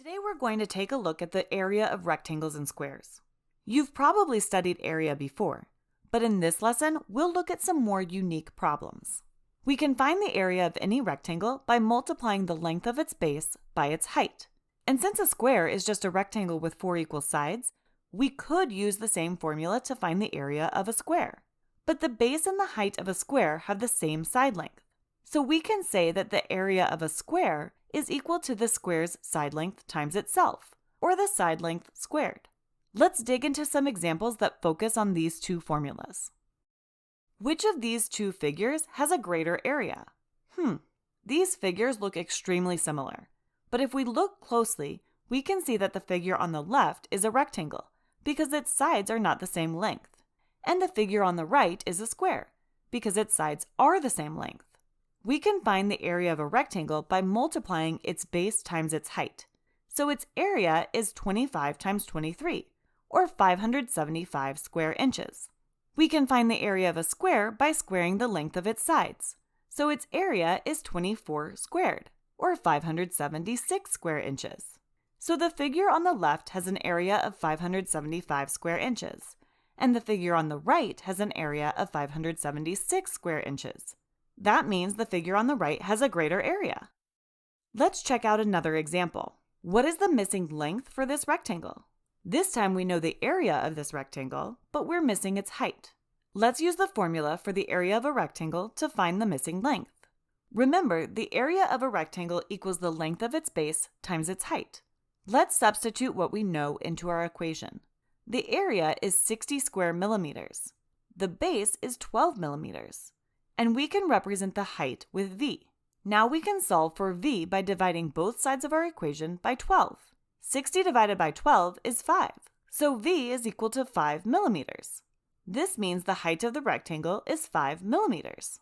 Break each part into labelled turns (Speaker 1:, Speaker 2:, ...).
Speaker 1: Today we're going to take a look at the area of rectangles and squares. You've probably studied area before, but in this lesson we'll look at some more unique problems. We can find the area of any rectangle by multiplying the length of its base by its height. And since a square is just a rectangle with 4 equal sides, we could use the same formula to find the area of a square. But the base and the height of a square have the same side length. So we can say that the area of a square is equal to the square's side length times itself, or the side length squared. Let's dig into some examples that focus on these two formulas. Which of these two figures has a greater area? These figures look extremely similar, but if we look closely, we can see that the figure on the left is a rectangle because its sides are not the same length, and the figure on the right is a square because its sides are the same length. We can find the area of a rectangle by multiplying its base times its height. So its area is 25 times 23, or 575 square inches. We can find the area of a square by squaring the length of its sides. So its area is 24 squared, or 576 square inches. So the figure on the left has an area of 575 square inches, and the figure on the right has an area of 576 square inches. That means the figure on the right has a greater area. Let's check out another example. What is the missing length for this rectangle? This time we know the area of this rectangle, but we're missing its height. Let's use the formula for the area of a rectangle to find the missing length. Remember, the area of a rectangle equals the length of its base times its height. Let's substitute what we know into our equation. The area is 60 square millimeters. The base is 12 millimeters. And we can represent the height with v. Now we can solve for v by dividing both sides of our equation by 12. 60 divided by 12 is 5, so v is equal to 5 millimeters. This means the height of the rectangle is 5 millimeters.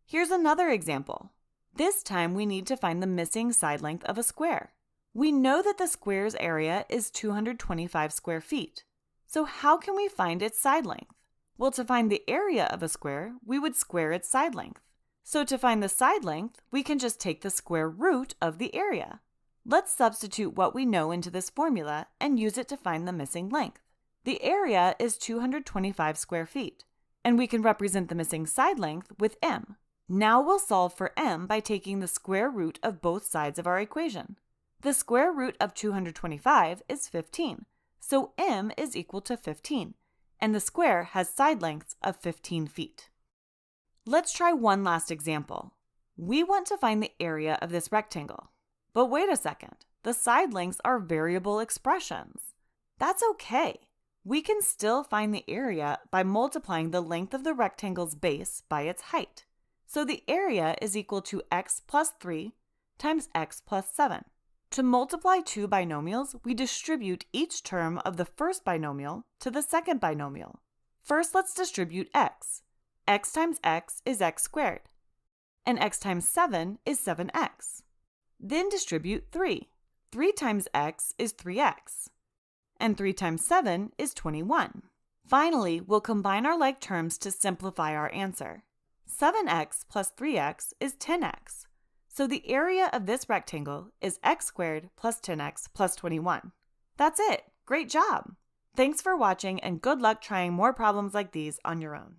Speaker 1: Here's another example. This time we need to find the missing side length of a square. We know that the square's area is 225 square feet. So how can we find its side length? Well, to find the area of a square, we would square its side length. So to find the side length, we can just take the square root of the area. Let's substitute what we know into this formula and use it to find the missing length. The area is 225 square feet, and we can represent the missing side length with m. Now we'll solve for m by taking the square root of both sides of our equation. The square root of 225 is 15, so m is equal to 15. And the square has side lengths of 15 feet. Let's try one last example. We want to find the area of this rectangle. But wait a second, the side lengths are variable expressions. That's okay. We can still find the area by multiplying the length of the rectangle's base by its height. So the area is equal to x plus 3 times x plus 7. To multiply two binomials, we distribute each term of the first binomial to the second binomial. First, let's distribute x. X times x is x squared, and x times 7 is 7x. Then distribute 3. 3 times x is 3x, and 3 times 7 is 21. Finally, we'll combine our like terms to simplify our answer. 7x plus 3x is 10x. So the area of this rectangle is x squared plus 10x plus 21. That's it. Great job! Thanks for watching and good luck trying more problems like these on your own.